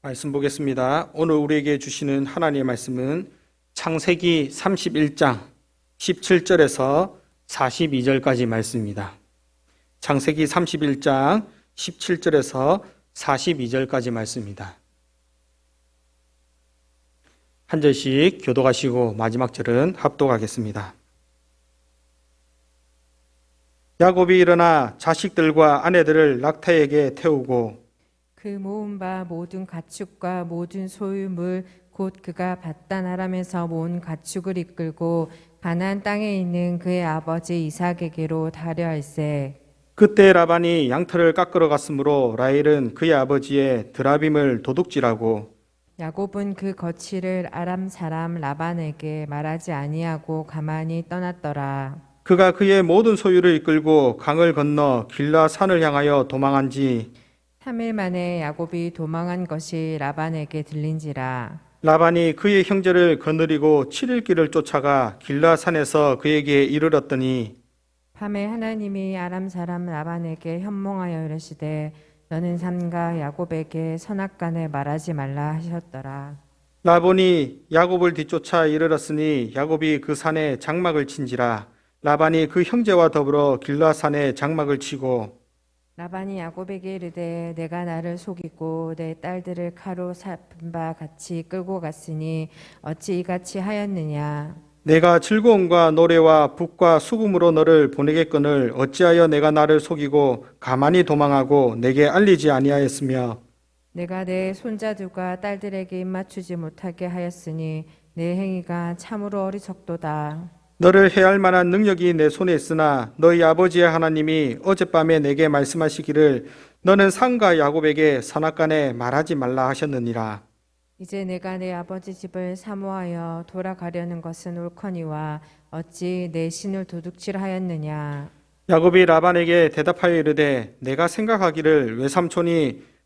말씀 보겠습니다. 오늘 우리에게 주시는 하나님의 말씀은 창세기 31장 17절에서 42절까지 말씀입니다. 창세기 31장 17절에서 42절까지 말씀입니다. 한 절씩 교독하시고 마지막 절은 합독하겠습니다. 야곱이 일어나 자식들과 아내들을 락타에게 태우고 그 모은 바 모든 가축과 모든 소유물 곧 그가 밧단 아람에서 모은 가축을 이끌고 가나안 땅에 있는 그의 아버지 이삭에게로 달려할세. 그때 라반이 양털을 깎으러 갔으므로 라헬은 그의 아버지의 드라빔을 도둑질하고 야곱은 그 거취를 아람 사람 라반에게 말하지 아니하고 가만히 떠났더라. 그가 그의 모든 소유를 이끌고 강을 건너 길라 산을 향하여 도망한지 3일 만에 야곱이 도망한 것이 라반에게 들린지라. 라반이 그의 형제를 거느리고 7일 길을 쫓아가 길라 산에서 그에게 이르렀더니 밤에 하나님이 아람 사람 라반에게 현몽하여 이르시되 너는 삼가 야곱에게 선악간에 말하지 말라 하셨더라. 라반이 야곱을 뒤쫓아 이르렀으니 야곱이 그 산에 장막을 친지라. 라반이 그 형제와 더불어 길라 산에 장막을 치고 라반이 야곱에게 이르되 내가 나를 속이고 내 딸들을 칼로 살핀 바 같이 끌고 갔으니 어찌 이같이 하였느냐. 내가 즐거움과 노래와 북과 수금으로 너를 보내겠거늘 어찌하여 내가 나를 속이고 가만히 도망하고 내게 알리지 아니하였으며 내가 내 손자들과 딸들에게 입맞추지 못하게 하였으니 내 행위가 참으로 어리석도다. 너를 해할 만한 능력이 내 손에 있으나 너희 아버지의 하나님이 어젯밤에 내게 말씀하시기를 너는 상가 야곱에게 선악간에 말하지 말라 하셨느니라. 이제 내가 내 아버지 집을 사모하여 돌아가려는 것은 옳거니와 어찌 내 신을 도둑질하였느냐. 야곱이 라반에게 대답하여 이르되 내가 생각하기를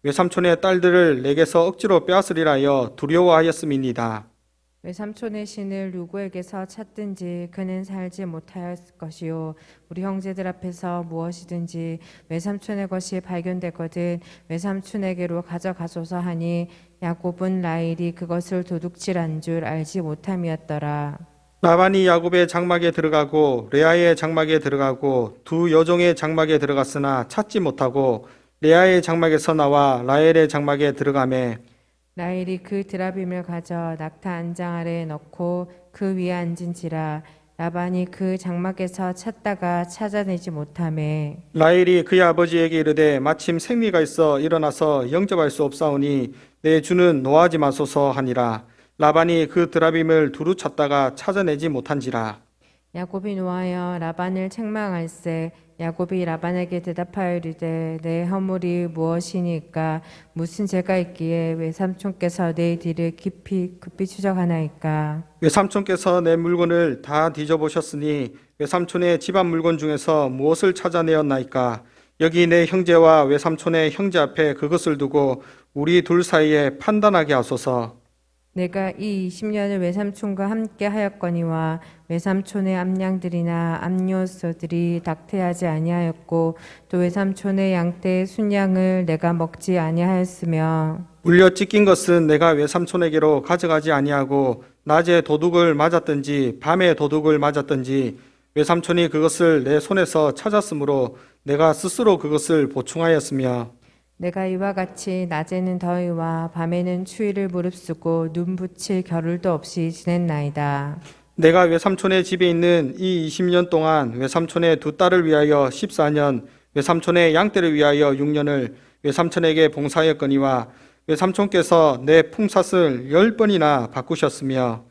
외삼촌의 딸들을 내게서 억지로 빼앗으리라 하여 두려워하였음이니이다. 외삼촌의 신을 누구에게서 찾든지 그는 살지 못하였을 것이요 우리 형제들 앞에서 무엇이든지 외삼촌의 것이 발견되거든 외삼촌에게로 가져가소서 하니 야곱은 라헬이 그것을 도둑질한 줄 알지 못함이었더라. 라반이 야곱의 장막에 들어가고 레아의 장막에 들어가고 두 여종의 장막에 들어갔으나 찾지 못하고 레아의 장막에서 나와 라헬의 장막에 들어가매 라헬이 그 드라빔을 가져 낙타 안장 아래에 넣고 그 위에 앉은지라. 라반이 그 장막에서 찾다가 찾아내지 못하매 라헬이 그의 아버지에게 이르되 마침 생리가 있어 일어나서 영접할 수 없사오니 내 주는 노하지 마소서 하니라. 라반이 그 드라빔을 두루 찾다가 찾아내지 못한지라. 야곱이 노하여 라반을 책망할세. 야곱이 라반에게 대답하여 이르되 내 허물이 무엇이니까 무슨 죄가 있기에 외삼촌께서 내 뒤를 급히 추적하나이까. 외삼촌께서 내 물건을 다 뒤져보셨으니 외삼촌의 집안 물건 중에서 무엇을 찾아내었나이까. 여기 내 형제와 외삼촌의 형제 앞에 그것을 두고 우리 둘 사이에 판단하게 하소서. 내가 이 20년을 외삼촌과 함께 하였거니와 외삼촌의 암양들이나 암요소들이 낙태하지 아니하였고 또 외삼촌의 양떼의 순양을 내가 먹지 아니하였으며 물려 찢긴 것은 내가 외삼촌에게로 가져가지 아니하고 낮에 도둑을 맞았든지 밤에 도둑을 맞았든지 외삼촌이 그것을 내 손에서 찾았으므로 내가 스스로 그것을 보충하였으며 내가 이와 같이 낮에는 더위와 밤에는 추위를 무릅쓰고 눈 붙일 겨를도 없이 지냈나이다. 내가 외삼촌의 집에 있는 이 20년 동안 외삼촌의 두 딸을 위하여 14년, 외삼촌의 양떼를 위하여 6년을 외삼촌에게 봉사하였거니와 외삼촌께서 내 품삯을 10번이나 바꾸셨으며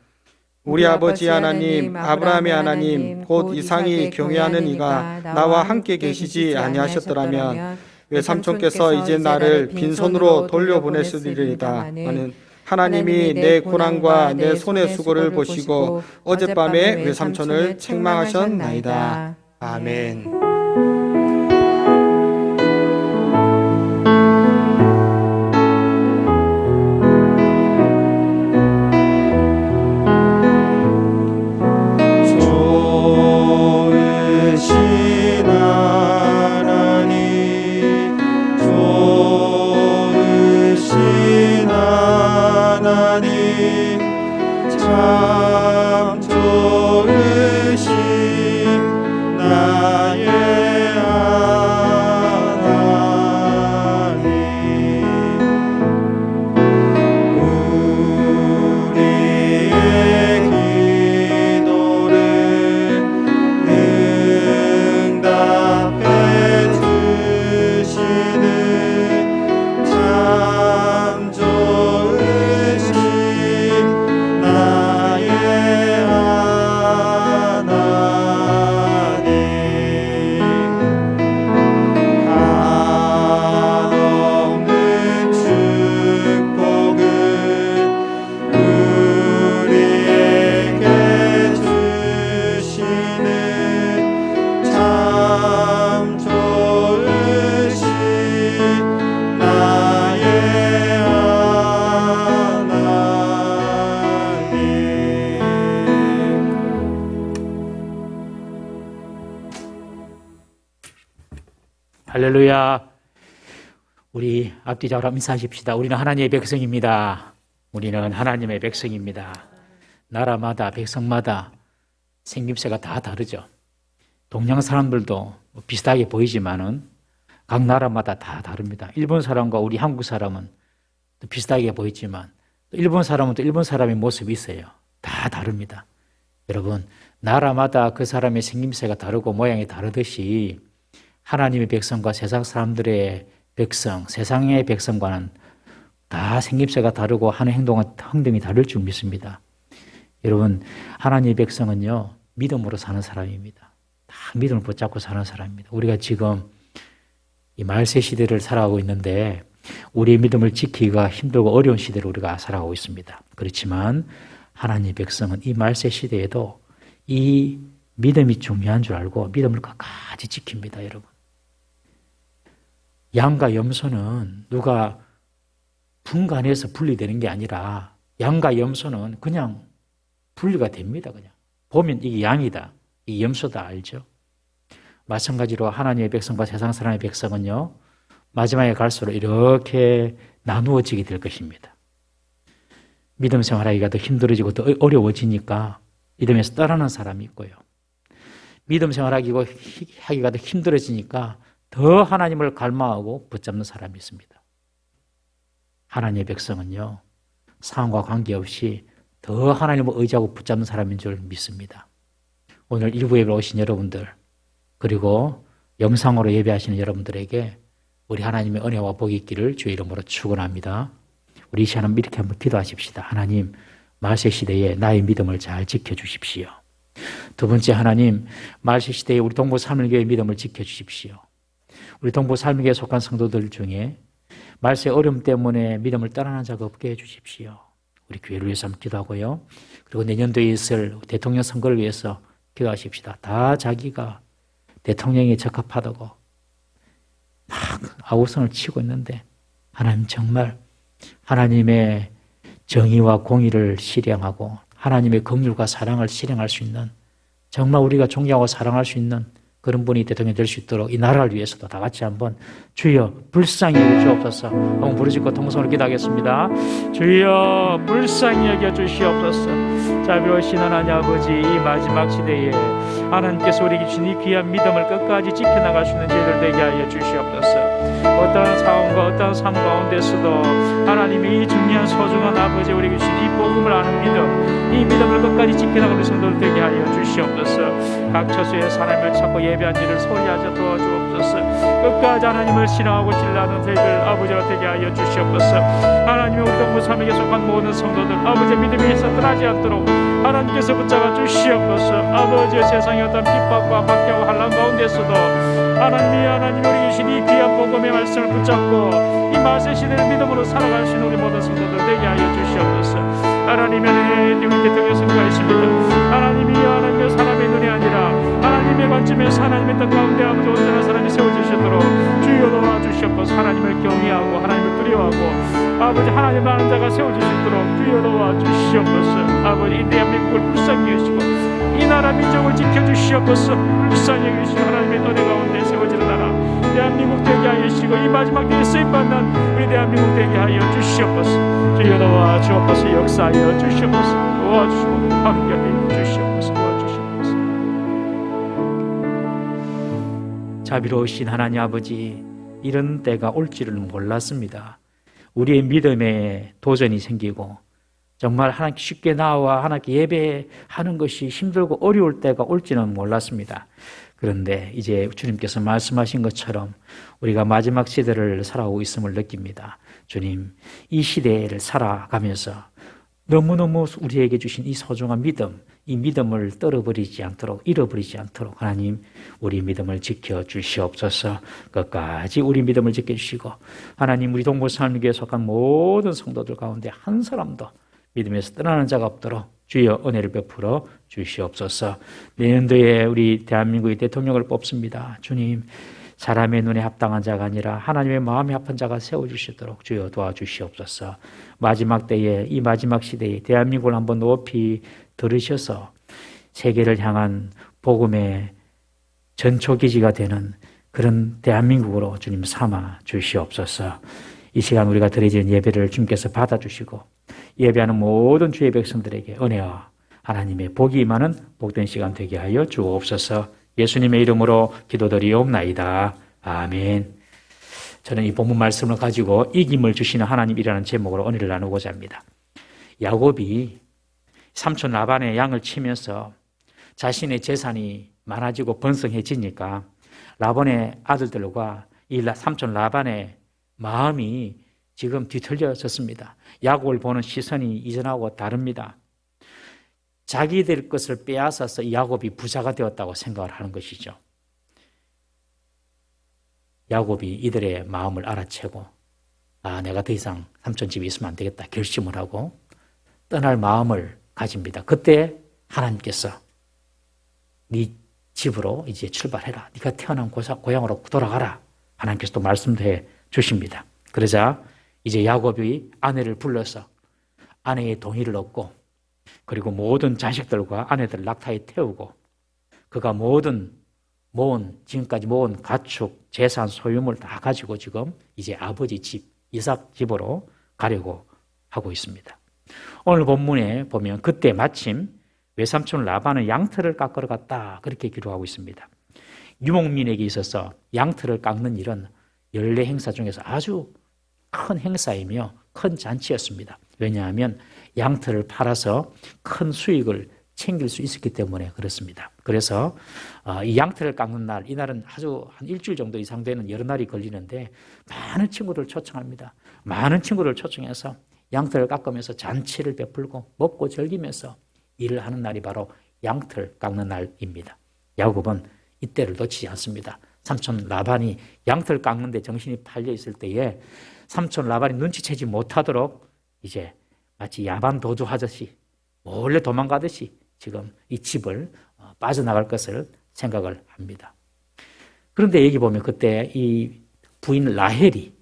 우리 아버지 하나님, 아브라함의 하나님, 곧 이상이 경외하는 이가 나와 함께 계시지 아니하셨더라면 외삼촌께서 이제 나를 빈손으로 돌려보냈으리이다 하는 하나님이 내 고난과 내 손의 수고를 보시고 어젯밤에 외삼촌을 책망하셨나이다. 아멘. 좋으신 하나님 할렐루야. 우리 앞뒤적으로 인사하십시다. 우리는 하나님의 백성입니다. 우리는 하나님의 백성입니다. 나라마다 백성마다 생김새가 다 다르죠. 동양 사람들도 비슷하게 보이지만은 각 나라마다 다 다릅니다. 일본 사람과 우리 한국 사람은 또 비슷하게 보이지만 또 일본 사람은 또 일본 사람의 모습이 있어요. 다 다릅니다. 여러분, 나라마다 그 사람의 생김새가 다르고 모양이 다르듯이 하나님의 백성과 세상 사람들의 백성, 세상의 백성과는 다 생김새가 다르고 하는 행동이 다를 줄 믿습니다. 여러분, 하나님의 백성은요, 믿음으로 사는 사람입니다. 다 믿음을 붙잡고 사는 사람입니다. 우리가 지금 이 말세 시대를 살아가고 있는데 우리의 믿음을 지키기가 힘들고 어려운 시대를 우리가 살아가고 있습니다. 그렇지만 하나님의 백성은 이 말세 시대에도 이 믿음이 중요한 줄 알고 믿음을 끝까지 지킵니다, 여러분. 양과 염소는 누가 분간해서 분리되는 게 아니라 양과 염소는 그냥 분리가 됩니다. 그냥 보면 이게 양이다, 이게 염소다 알죠? 마찬가지로 하나님의 백성과 세상 사람의 백성은요, 마지막에 갈수록 이렇게 나누어지게 될 것입니다. 믿음 생활하기가 더 힘들어지고 더 어려워지니까 믿음에서 떠나는 사람이 있고요. 믿음 생활하기가 더 힘들어지니까 더 하나님을 갈망하고 붙잡는 사람이 있습니다. 하나님의 백성은요, 상황과 관계없이 더 하나님을 의지하고 붙잡는 사람인 줄 믿습니다. 오늘 일부 예배 오신 여러분들, 그리고 영상으로 예배하시는 여러분들에게 우리 하나님의 은혜와 복이 있기를 주의 이름으로 축원합니다. 우리 이 시간은 이렇게 한번 기도하십시다. 하나님, 말세 시대에 나의 믿음을 잘 지켜주십시오. 두 번째, 하나님, 말세 시대에 우리 동부 삼일교회의 믿음을 지켜주십시오. 우리 동부 삼일교회에 속한 성도들 중에 말세 어려움 때문에 믿음을 떠나는 자가 없게 해주십시오. 우리 교회를 위해서 한번 기도하고요. 그리고 내년도에 있을 대통령 선거를 위해서 기도하십시다. 다 자기가 대통령에 적합하다고 막 아우성을 치고 있는데 하나님, 정말 하나님의 정의와 공의를 실행하고 하나님의 긍휼과 사랑을 실행할 수 있는, 정말 우리가 존경하고 사랑할 수 있는 그런 분이 대통령이 될 수 있도록 이 나라를 위해서도 다 같이 한번 주여 불쌍히 여겨 주옵소서. 한번 부르짖고 통성으로 기도하겠습니다. 주여 불쌍히 여겨 주시옵소서. 자비로우신 하나님 아버지, 이 마지막 시대에 하나님께서 우리에게 주신 이 귀한 믿음을 끝까지 지켜나갈 수 있는 저희들 되게 하여 주시옵소서. 어떤 상황과 어떤 삶 가운데서도 하나님이 이 중요한 소중한 아버지 우리에게 주신 이 복음을 아는 믿음, 이 믿음을 끝까지 지켜나가는 성도들 되게 하여 주시옵소서. 각 처소에 사람을 찾고 예배한 일을 소리하자 도와주옵소서. 끝까지 하나님을 신앙하고 신뢰하는 저희들 아버지가 되게 하여 주시옵소서. 하나님의 우리 동부 삼위에 속한 모든 성도들 아버지 믿음에서 떠나지 않도록 하나님께서 붙잡아 주시옵소서. 아버지의 세상의 어떤 핍박과 박해와 환난 가운데서도 하나님이 우리 주신 이 귀한 복음의 말씀을 붙잡고 이 말세 시대를 믿음으로 살아갈 수 있는 우리 모든 성도들 되게 하여 주시옵소서. 하나님의 우리 대통령 선거가 있습니다. 하나님의 사람의 눈이 아니라 하나님의 관점에서 하나님의 뜻 가운데 아버지 온전한 사람이 세워지시도록 주여 도와주시옵소서. 하나님을 경외하고 하나님을 두려워하고 아버지 하나님을 아는 자가 세워지시도록 주여 도와주시옵소서. 아버지 이 대한민국을 불쌍히 여기시고 이 나라 민족을 지켜주시옵소서. 불쌍히 여기시고 하나님의 은혜 가운데 세워지는 나라 대한민국 되게 하여 주시고 이 마지막 때에 쓰임받는 우리 대한민국 되게 하여 주시옵소서. 주여 도와주옵소서. 역사하여 주시옵소서. 도와주시고 함께하여 주시옵소서. 도와주시옵소서. 자비로우신 하나님 아버지, 이런 때가 올 줄을 몰랐습니다. 우리의 믿음에 도전이 생기고 정말 하나님께 쉽게 나와 하나님께 예배하는 것이 힘들고 어려울 때가 올지는 몰랐습니다. 그런데 이제 주님께서 말씀하신 것처럼 우리가 마지막 시대를 살아오고 있음을 느낍니다. 주님, 이 시대를 살아가면서 너무너무 우리에게 주신 이 소중한 믿음, 이 믿음을 잃어버리지 않도록 하나님 우리 믿음을 지켜주시옵소서. 끝까지 우리 믿음을 지켜주시고 하나님 우리 동부삼일교회에 속한 모든 성도들 가운데 한 사람도 믿음에서 떠나는 자가 없도록 주여 은혜를 베풀어 주시옵소서. 내년도에 우리 대한민국의 대통령을 뽑습니다. 주님, 사람의 눈에 합당한 자가 아니라 하나님의 마음에 합한 자가 세워주시도록 주여 도와주시옵소서. 마지막 때에 이 마지막 시대에 대한민국을 한번 높이 들으셔서 세계를 향한 복음의 전초기지가 되는 그런 대한민국으로 주님 삼아 주시옵소서. 이 시간 우리가 드리는 예배를 주님께서 받아주시고 예배하는 모든 주의 백성들에게 은혜와 하나님의 복이 임하는 복된 시간 되게 하여 주옵소서. 예수님의 이름으로 기도드리옵나이다. 아멘. 저는 이 본문 말씀을 가지고 이김을 주시는 하나님이라는 제목으로 은혜를 나누고자 합니다. 야곱이 삼촌 라반의 양을 치면서 자신의 재산이 많아지고 번성해지니까 라반의 아들들과 이 삼촌 라반의 마음이 지금 뒤틀려졌습니다. 야곱을 보는 시선이 이전하고 다릅니다. 자기들 것을 빼앗아서 야곱이 부자가 되었다고 생각을 하는 것이죠. 야곱이 이들의 마음을 알아채고 내가 더 이상 삼촌 집에 있으면 안 되겠다 결심을 하고 떠날 마음을 가집니다. 그때 하나님께서 네 집으로 이제 출발해라. 네가 태어난 고향으로 돌아가라. 하나님께서 또 말씀도 해 주십니다. 그러자 이제 야곱이 아내를 불러서 아내의 동의를 얻고 그리고 모든 자식들과 아내들을 낙타에 태우고 그가 지금까지 모은 가축, 재산, 소유물 다 가지고 지금 이제 아버지 집, 이삭 집으로 가려고 하고 있습니다. 오늘 본문에 보면 그때 마침 외삼촌 라반은 양털을 깎으러 갔다 그렇게 기록하고 있습니다. 유목민에게 있어서 양털을 깎는 일은 연례 행사 중에서 아주 큰 행사이며 큰 잔치였습니다. 왜냐하면 양털을 팔아서 큰 수익을 챙길 수 있었기 때문에 그렇습니다. 그래서 이 양털을 깎는 날, 이날은 아주 한 일주일 정도 이상 되는 여러 날이 걸리는데 많은 친구들을 초청합니다. 많은 친구를 초청해서 양털을 깎으면서 잔치를 베풀고 먹고 즐기면서 일을 하는 날이 바로 양털 깎는 날입니다. 야곱은 이때를 놓치지 않습니다. 삼촌 라반이 양털 깎는 데 정신이 팔려 있을 때에 삼촌 라반이 눈치채지 못하도록 이제 마치 야반 도주하듯이 몰래 도망가듯이 지금 이 집을 빠져나갈 것을 생각을 합니다. 그런데 여기 보면 그때 이 부인 라헬이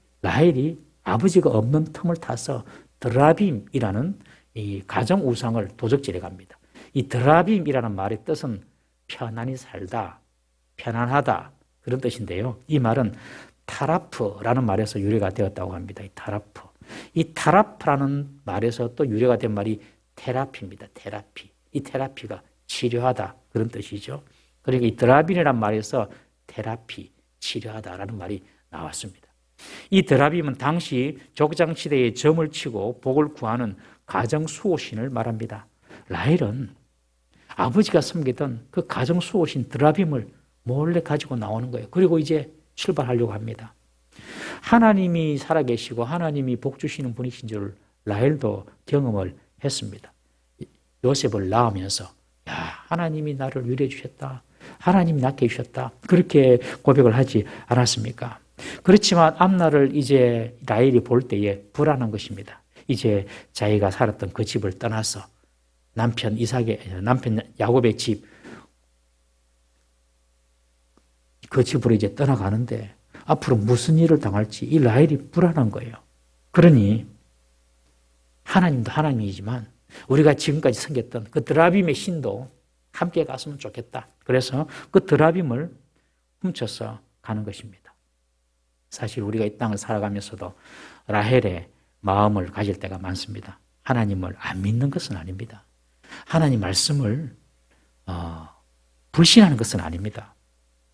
아버지가 없는 틈을 타서 드라빔이라는 이 가정 우상을 도적질해 갑니다. 이 드라빔이라는 말의 뜻은 편안히 살다, 편안하다 그런 뜻인데요. 이 말은 타라프라는 말에서 유래가 되었다고 합니다. 이 타라프라는 말에서 또 유래가 된 말이 테라피입니다. 테라피. 이 테라피가 치료하다 그런 뜻이죠. 그리고 이 드라빔이라는 말에서 테라피, 치료하다라는 말이 나왔습니다. 이 드라빔은 당시 족장시대에 점을 치고 복을 구하는 가정 수호신을 말합니다. 라헬은 아버지가 섬기던 그 가정 수호신 드라빔을 몰래 가지고 나오는 거예요. 그리고 이제 출발하려고 합니다. 하나님이 살아계시고 하나님이 복 주시는 분이신 줄 라헬도 경험을 했습니다. 요셉을 낳으면서 하나님이 나를 위로해 주셨다. 하나님이 낳게 해주셨다. 그렇게 고백을 하지 않았습니까? 그렇지만 앞날을 이제 라헬이 볼 때에 불안한 것입니다. 이제 자기가 살았던 그 집을 떠나서 남편 야곱의 집, 그 집으로 이제 떠나가는데 앞으로 무슨 일을 당할지 이 라헬이 불안한 거예요. 그러니 하나님도 하나님이지만 우리가 지금까지 섬겼던 그 드라빔의 신도 함께 갔으면 좋겠다. 그래서 그 드라빔을 훔쳐서 가는 것입니다. 사실 우리가 이 땅을 살아가면서도 라헬의 마음을 가질 때가 많습니다. 하나님을 안 믿는 것은 아닙니다. 하나님 말씀을 불신하는 것은 아닙니다.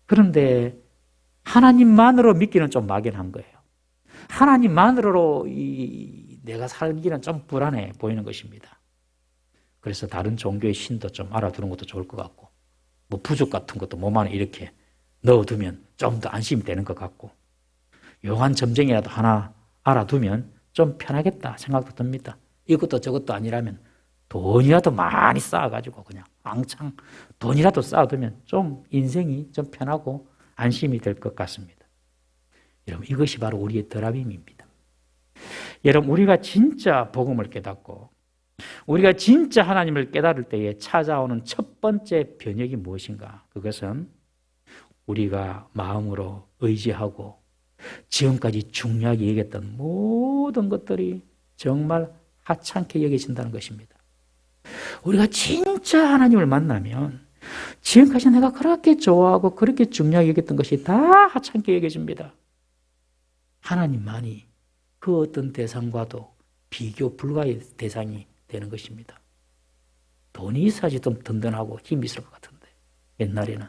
그런데 하나님만으로 믿기는 좀 막연한 거예요. 하나님만으로 내가 살기는 좀 불안해 보이는 것입니다. 그래서 다른 종교의 신도 좀 알아두는 것도 좋을 것 같고 뭐 부족 같은 것도 몸 안에 이렇게 넣어두면 좀 더 안심이 되는 것 같고 요한 점쟁이라도 하나 알아두면 좀 편하겠다 생각도 듭니다. 이것도 저것도 아니라면 돈이라도 많이 쌓아가지고 그냥 왕창 돈이라도 쌓아두면 좀 인생이 좀 편하고 안심이 될 것 같습니다. 여러분 이것이 바로 우리의 드라빔입니다. 여러분 우리가 진짜 복음을 깨닫고 우리가 진짜 하나님을 깨달을 때에 찾아오는 첫 번째 변혁이 무엇인가? 그것은 우리가 마음으로 의지하고 지금까지 중요하게 얘기했던 모든 것들이 정말 하찮게 여겨진다는 것입니다. 우리가 진짜 하나님을 만나면 지금까지 내가 그렇게 좋아하고 그렇게 중요하게 여겼던 것이 다 하찮게 여겨집니다. 하나님만이 그 어떤 대상과도 비교 불가의 대상이 되는 것입니다. 돈이 있어야지 좀 든든하고 힘이 있을 것 같은데 옛날에는.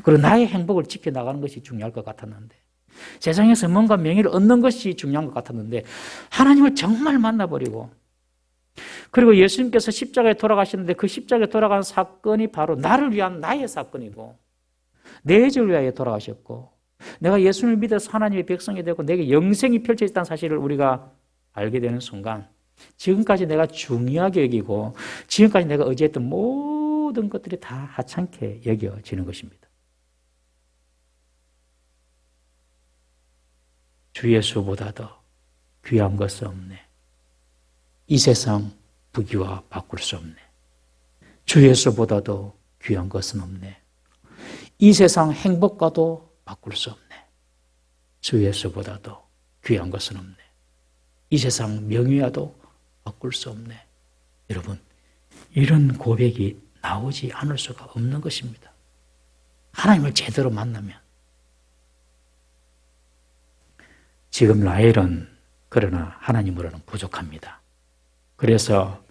그리고 나의 행복을 지켜나가는 것이 중요할 것 같았는데 세상에서 뭔가 명예를 얻는 것이 중요한 것 같았는데 하나님을 정말 만나버리고 그리고 예수님께서 십자가에 돌아가시는데 그 십자가에 돌아간 사건이 바로 나를 위한 나의 사건이고 내 죄를 위하여 돌아가셨고 내가 예수님을 믿어서 하나님의 백성이 되고 내게 영생이 펼쳐져 있다는 사실을 우리가 알게 되는 순간 지금까지 내가 중요하게 여기고 지금까지 내가 의지했던 모든 것들이 다 하찮게 여겨지는 것입니다. 주 예수보다도 귀한 것은 없네. 이 세상 부귀와 바꿀 수 없네. 주 예수보다도 귀한 것은 없네. 이 세상 행복과도 바꿀 수 없네. 주 예수보다도 귀한 것은 없네. 이 세상 명예와도 바꿀 수 없네. 여러분, 이런 고백이 나오지 않을 수가 없는 것입니다. 하나님을 제대로 만나면. 지금 라헬은 그러나 하나님으로는 부족합니다. 그래서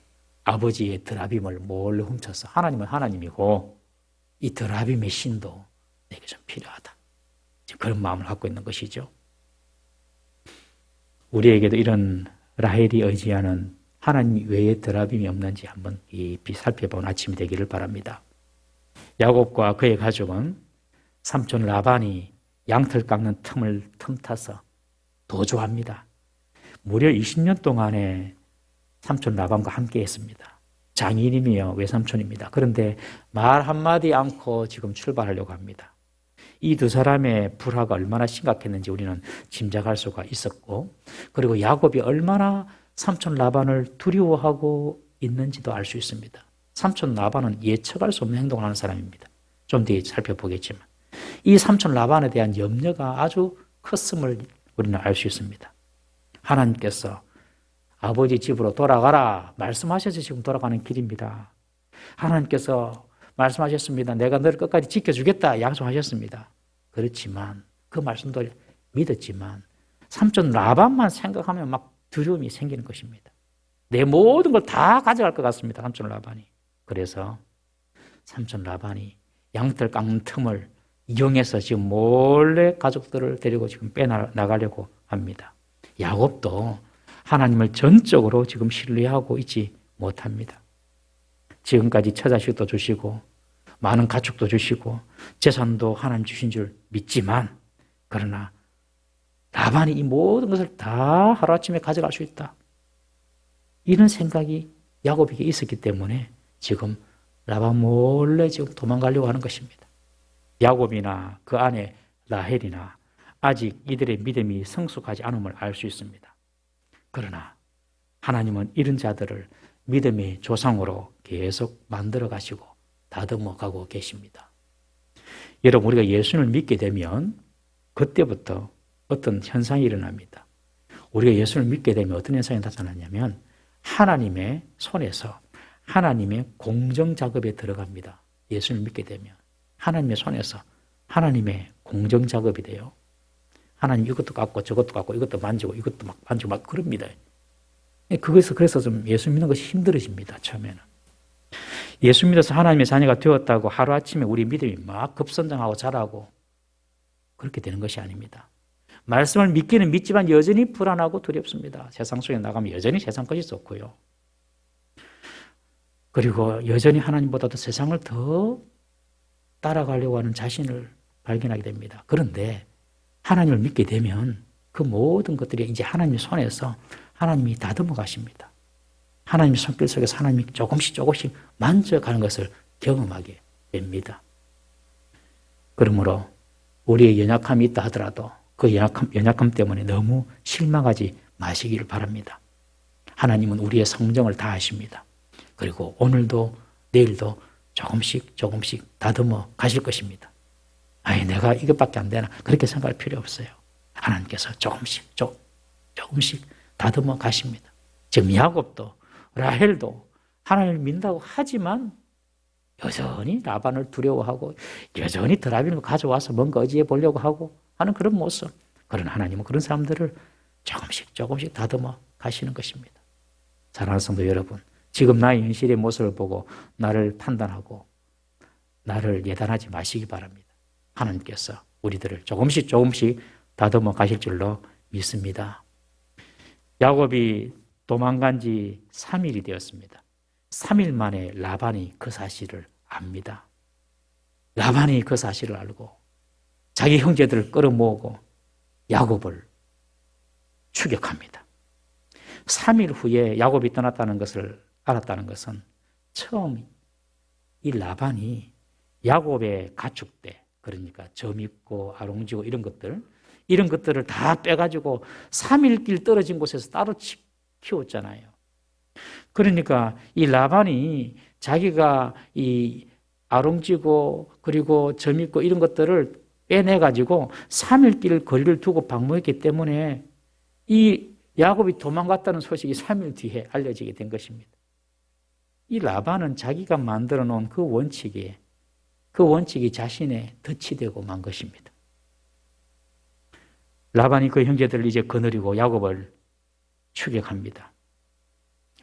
아버지의 드라빔을 몰래 훔쳐서 하나님은 하나님이고 이 드라빔의 신도 내게 좀 필요하다. 그런 마음을 갖고 있는 것이죠. 우리에게도 이런 라헬이 의지하는 하나님 외에 드라빔이 없는지 한번 깊이 살펴본 아침이 되기를 바랍니다. 야곱과 그의 가족은 삼촌 라반이 양털 깎는 틈을 틈타서 도주합니다. 무려 20년 동안에 삼촌 라반과 함께 했습니다. 장인이며 외삼촌입니다. 그런데 말 한마디 않고 지금 출발하려고 합니다. 이 두 사람의 불화가 얼마나 심각했는지 우리는 짐작할 수가 있었고 그리고 야곱이 얼마나 삼촌 라반을 두려워하고 있는지도 알 수 있습니다. 삼촌 라반은 예측할 수 없는 행동을 하는 사람입니다. 좀 뒤에 살펴보겠지만 이 삼촌 라반에 대한 염려가 아주 컸음을 우리는 알 수 있습니다. 하나님께서 아버지 집으로 돌아가라 말씀하셔서 지금 돌아가는 길입니다. 하나님께서 말씀하셨습니다. 내가 너를 끝까지 지켜주겠다 약속하셨습니다. 그렇지만 그 말씀도 믿었지만 삼촌 라반만 생각하면 막 두려움이 생기는 것입니다. 내 모든 걸 다 가져갈 것 같습니다. 삼촌 라반이. 그래서 삼촌 라반이 양털 깎는 틈을 이용해서 지금 몰래 가족들을 데리고 지금 빼나가려고 합니다. 야곱도 하나님을 전적으로 지금 신뢰하고 있지 못합니다. 지금까지 처자식도 주시고 많은 가축도 주시고 재산도 하나님 주신 줄 믿지만 그러나 라반이 이 모든 것을 다 하루아침에 가져갈 수 있다. 이런 생각이 야곱에게 있었기 때문에 지금 라반 몰래 지금 도망가려고 하는 것입니다. 야곱이나 그 아내 라헬이나 아직 이들의 믿음이 성숙하지 않음을 알 수 있습니다. 그러나 하나님은 이런 자들을 믿음의 조상으로 계속 만들어 가시고 다듬어 가고 계십니다. 여러분, 우리가 예수를 믿게 되면 그때부터 어떤 현상이 일어납니다. 우리가 예수를 믿게 되면 어떤 현상이 나타나냐면 하나님의 손에서 하나님의 공정 작업에 들어갑니다. 예수를 믿게 되면 하나님의 손에서 하나님의 공정 작업이 돼요. 하나님 이것도 갖고 저것도 갖고 이것도 만지고 이것도 막 만지고 막 그럽니다. 그래서 좀 예수 믿는 것이 힘들어집니다. 처음에는. 예수 믿어서 하나님의 자녀가 되었다고 하루아침에 우리 믿음이 막 급성장하고 자라고 그렇게 되는 것이 아닙니다. 말씀을 믿기는 믿지만 여전히 불안하고 두렵습니다. 세상 속에 나가면 여전히 세상 것이 좋고요. 그리고 여전히 하나님보다도 세상을 더 따라가려고 하는 자신을 발견하게 됩니다. 그런데 하나님을 믿게 되면 그 모든 것들이 이제 하나님의 손에서 하나님이 다듬어 가십니다. 하나님의 손길 속에서 하나님이 조금씩 만져가는 것을 경험하게 됩니다. 그러므로 우리의 연약함이 있다 하더라도 그 연약함 때문에 너무 실망하지 마시기를 바랍니다. 하나님은 우리의 성정을 다 아십니다. 그리고 오늘도 내일도 조금씩 다듬어 가실 것입니다. 아니 내가 이것밖에 안 되나 그렇게 생각할 필요 없어요. 하나님께서 조금씩 다듬어 가십니다. 지금 야곱도 라헬도 하나님을 믿는다고 하지만 여전히 라반을 두려워하고 여전히 드라비를 가져와서 뭔가 의지해 보려고 하고 하는 그런 모습. 그런 하나님은 그런 사람들을 조금씩 다듬어 가시는 것입니다. 사랑하는 성도 여러분, 지금 나의 현실의 모습을 보고 나를 판단하고 나를 예단하지 마시기 바랍니다. 하나님께서 우리들을 조금씩 다듬어 가실 줄로 믿습니다. 야곱이 도망간 지 3일이 되었습니다. 3일 만에 라반이 그 사실을 압니다. 라반이 그 사실을 알고 자기 형제들을 끌어모으고 야곱을 추격합니다. 3일 후에 야곱이 떠났다는 것을 알았다는 것은 처음 이 라반이 야곱의 가축대, 그러니까 점 있고 아롱지고 이런 것들을 다 빼가지고 3일 길 떨어진 곳에서 따로 키웠잖아요. 그러니까 이 라반이 자기가 이 아롱지고 그리고 점 있고 이런 것들을 빼내가지고 3일 길 거리를 두고 방문했기 때문에 이 야곱이 도망갔다는 소식이 3일 뒤에 알려지게 된 것입니다. 이 라반은 자기가 만들어 놓은 그 원칙이 자신의 덫이 되고 만 것입니다. 라반이 그 형제들을 이제 거느리고 야곱을 추격합니다.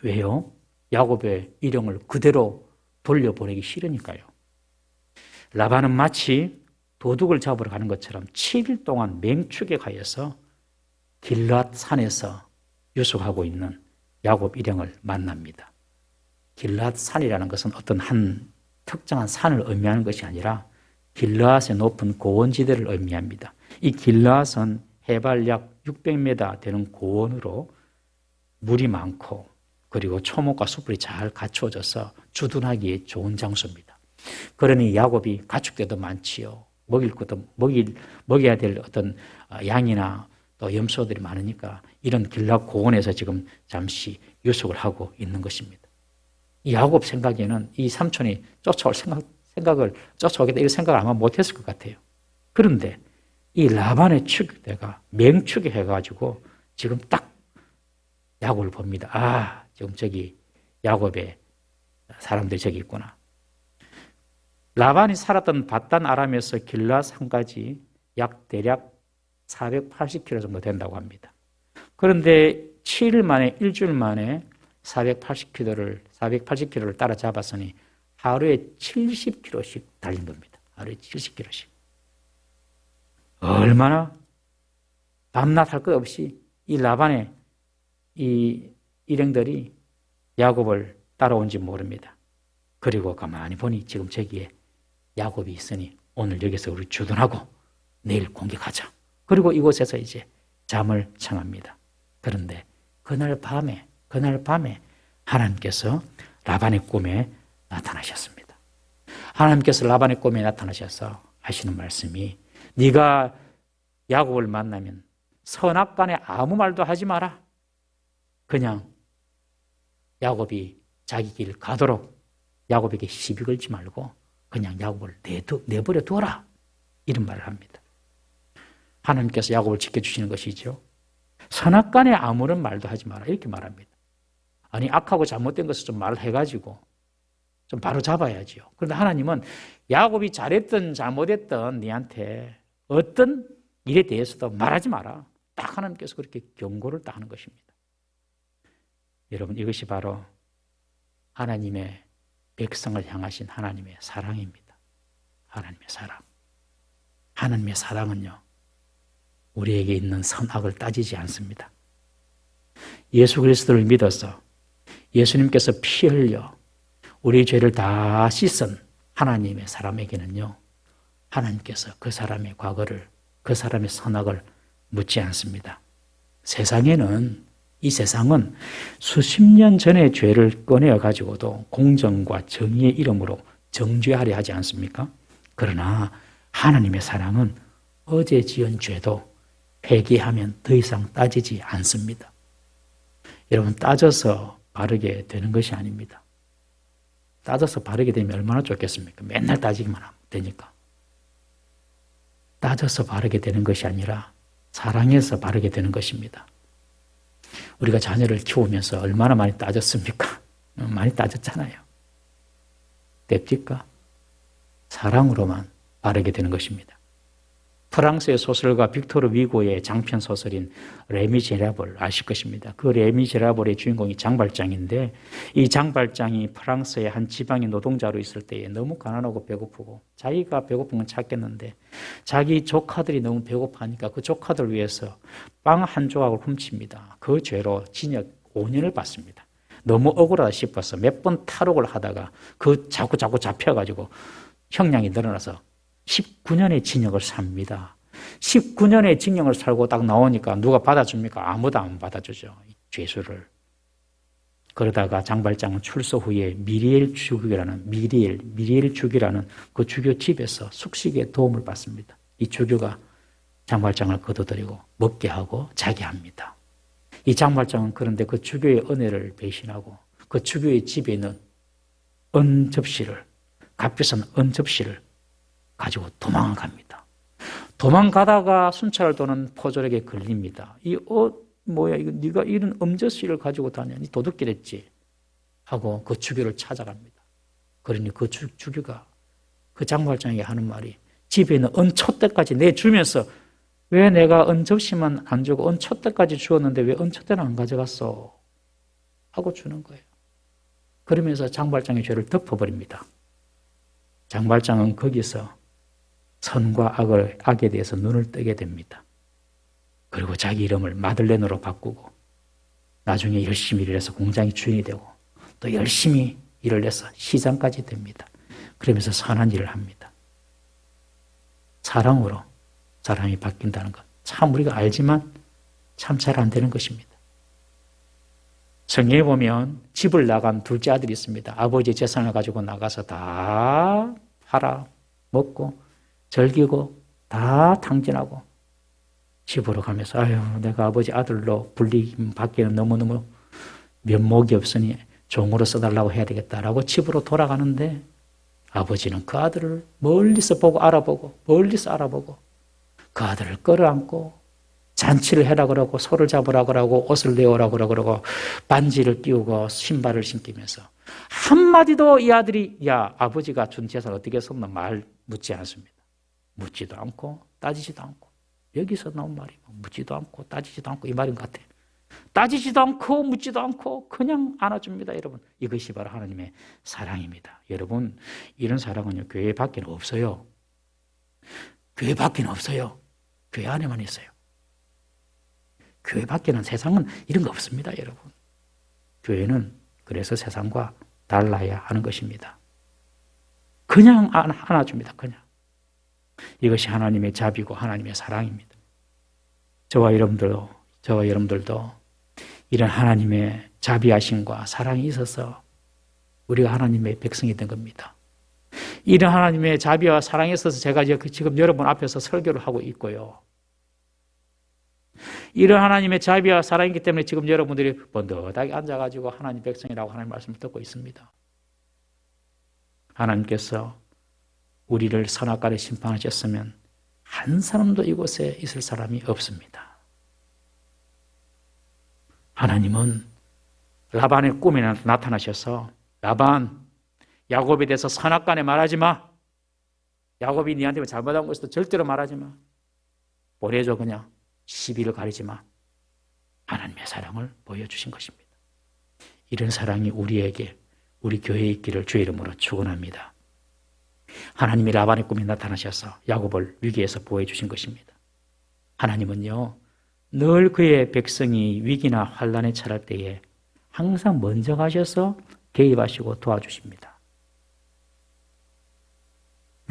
왜요? 야곱의 일용을 그대로 돌려보내기 싫으니까요. 라반은 마치 도둑을 잡으러 가는 것처럼 7일 동안 맹추격하여서 길앗 산에서 유숙하고 있는 야곱 일행을 만납니다. 길앗 산이라는 것은 어떤 한 특정한 산을 의미하는 것이 아니라 길앗의 높은 고원지대를 의미합니다. 이 길앗은 해발 약 600m 되는 고원으로 물이 많고 그리고 초목과 숯불이 잘 갖추어져서 주둔하기에 좋은 장소입니다. 그러니 야곱이 가축대도 많지요. 먹여야 될 어떤 양이나 또 염소들이 많으니까 이런 길앗 고원에서 지금 잠시 유숙을 하고 있는 것입니다. 이 야곱 생각에는 이 삼촌이 쫓아오겠다 이런 생각을 아마 못했을 것 같아요. 그런데 이 라반의 추격대가 맹추격해가지고 지금 딱 야곱을 봅니다. 아, 지금 저기 야곱의 사람들이 저기 있구나. 라반이 살았던 바단 아람에서 길앗 산까지 대략 480km 정도 된다고 합니다. 그런데 7일 만에, 일주일 만에 480km를 따라잡았으니 하루에 70km씩 달린 겁니다. 하루에 70km씩. 얼마나 밤낮 할 것 없이 이 라반의 이 일행들이 야곱을 따라온지 모릅니다. 그리고 가만히 보니 지금 저기에 야곱이 있으니 오늘 여기서 우리 주둔하고 내일 공격하자. 그리고 이곳에서 이제 잠을 청합니다. 그런데 그날 밤에 하나님께서 라반의 꿈에 나타나셨습니다. 하나님께서 라반의 꿈에 나타나셔서 하시는 말씀이 네가 야곱을 만나면 선악간에 아무 말도 하지 마라. 그냥 야곱이 자기 길 가도록 야곱에게 시비 걸지 말고 그냥 야곱을 내버려 두어라. 이런 말을 합니다. 하나님께서 야곱을 지켜주시는 것이죠. 선악간에 아무런 말도 하지 마라. 이렇게 말합니다. 아니 악하고 잘못된 것을 좀 말해가지고 좀 바로 잡아야지요. 그런데 하나님은 야곱이 잘했든 잘못했든 네한테 어떤 일에 대해서도 말하지 마라. 딱 하나님께서 그렇게 경고를 딱 하는 것입니다. 여러분 이것이 바로 하나님의 백성을 향하신 하나님의 사랑입니다. 하나님의 사랑. 하나님의 사랑은요. 우리에게 있는 선악을 따지지 않습니다. 예수 그리스도를 믿어서 예수님께서 피 흘려 우리 죄를 다 씻은 하나님의 사람에게는요. 하나님께서 그 사람의 과거를 그 사람의 선악을 묻지 않습니다. 이 세상은 수십 년 전의 죄를 꺼내어 가지고도 공정과 정의의 이름으로 정죄하려 하지 않습니까? 그러나 하나님의 사랑은 어제 지은 죄도 회개하면 더 이상 따지지 않습니다. 여러분 따져서 바르게 되는 것이 아닙니다. 따져서 바르게 되면 얼마나 좋겠습니까? 맨날 따지기만 하면 되니까. 따져서 바르게 되는 것이 아니라 사랑해서 바르게 되는 것입니다. 우리가 자녀를 키우면서 얼마나 많이 따졌습니까? 많이 따졌잖아요. 됩니까? 사랑으로만 바르게 되는 것입니다. 프랑스의 소설가 빅토르 위고의 장편 소설인 레미제라블 아실 것입니다. 그 레미제라블의 주인공이 장발장인데 이 장발장이 프랑스의 한 지방의 노동자로 있을 때에 너무 가난하고 배고프고 자기가 배고픈 건 찾겠는데 자기 조카들이 너무 배고파하니까 그 조카들 위해서 빵 한 조각을 훔칩니다. 그 죄로 징역 5년을 받습니다. 너무 억울하다 싶어서 몇 번 탈옥을 하다가 그 자꾸 잡혀가지고 형량이 늘어나서 19년의 징역을 삽니다. 19년의 징역을 살고 딱 나오니까 누가 받아줍니까? 아무도 안 받아주죠. 죄수를. 그러다가 장발장은 출소 후에 미리엘 주교라는 그 주교 집에서 숙식에 도움을 받습니다. 이 주교가 장발장을 거둬들이고 먹게 하고 자게 합니다. 이 장발장은 그런데 그 주교의 은혜를 배신하고 그 주교의 집에 있는 값비싼 은접시를 가지고 도망을 갑니다. 도망가다가 순찰을 도는 포졸에게 걸립니다. 이 뭐야 이거 네가 이런 음접시를 가지고 다니니 도둑질했지 하고 그 주교를 찾아갑니다. 그러니 그 주교가 그 장발장에게 하는 말이 집에 있는 은촛대까지 내주면서 왜 내가 은접시만 안 주고 은촛대까지 주었는데 왜 은촛대는 안 가져갔어? 하고 주는 거예요. 그러면서 장발장의 죄를 덮어버립니다. 장발장은 거기서 선과 악에 대해서 눈을 뜨게 됩니다. 그리고 자기 이름을 마들렌으로 바꾸고 나중에 열심히 일을 해서 공장의 주인이 되고 또 열심히 일을 해서 시장까지 됩니다. 그러면서 선한 일을 합니다. 사랑으로 사람이 바뀐다는 것. 참 우리가 알지만 참 잘 안 되는 것입니다. 성경에 보면 집을 나간 둘째 아들이 있습니다. 아버지 재산을 가지고 나가서 다 팔아 먹고 즐기고 다 탕진하고 집으로 가면서 아유 내가 아버지 아들로 불리임 받기는 너무너무 면목이 없으니 종으로 써달라고 해야 되겠다라고 집으로 돌아가는데 아버지는 그 아들을 멀리서 알아보고 그 아들을 끌어안고 잔치를 해라 그러고 소를 잡으라 그러고 옷을 내오라 그러고 반지를 끼우고 신발을 신기면서 한마디도 이 아들이 야 아버지가 준 재산 어떻게 썼나 말 묻지 않습니다. 묻지도 않고 따지지도 않고 여기서 나온 말이 묻지도 않고 따지지도 않고 이 말인 것 같아요. 따지지도 않고 묻지도 않고 그냥 안아줍니다. 여러분 이것이 바로 하나님의 사랑입니다. 여러분 이런 사랑은요 교회 밖에는 없어요. 교회 밖에는 없어요. 교회 안에만 있어요. 교회 밖에는 세상은 이런 거 없습니다. 여러분 교회는 그래서 세상과 달라야 하는 것입니다. 그냥 안아줍니다. 그냥 이것이 하나님의 자비고 하나님의 사랑입니다. 저와 여러분들도 이런 하나님의 자비하심과 사랑이 있어서 우리가 하나님의 백성이 된 겁니다. 이런 하나님의 자비와 사랑이 있어서 제가 지금 여러분 앞에서 설교를 하고 있고요. 이런 하나님의 자비와 사랑이기 때문에 지금 여러분들이 번듯하게 앉아가지고 하나님 백성이라고 하나님 말씀을 듣고 있습니다. 하나님께서 우리를 선악과를 심판하셨으면 한 사람도 이곳에 있을 사람이 없습니다. 하나님은 라반의 꿈에 나타나셔서 라반, 야곱에 대해서 선악간에 말하지 마. 야곱이 니한테 잘못한 것도 절대로 말하지 마. 보내줘 그냥. 시비를 가리지 마. 하나님의 사랑을 보여주신 것입니다. 이런 사랑이 우리에게 우리 교회에 있기를 주의 이름으로 축원합니다. 하나님이 라반의 꿈에 나타나셔서 야곱을 위기에서 보호해 주신 것입니다. 하나님은요 늘 그의 백성이 위기나 환난에 처할 때에 항상 먼저 가셔서 개입하시고 도와주십니다.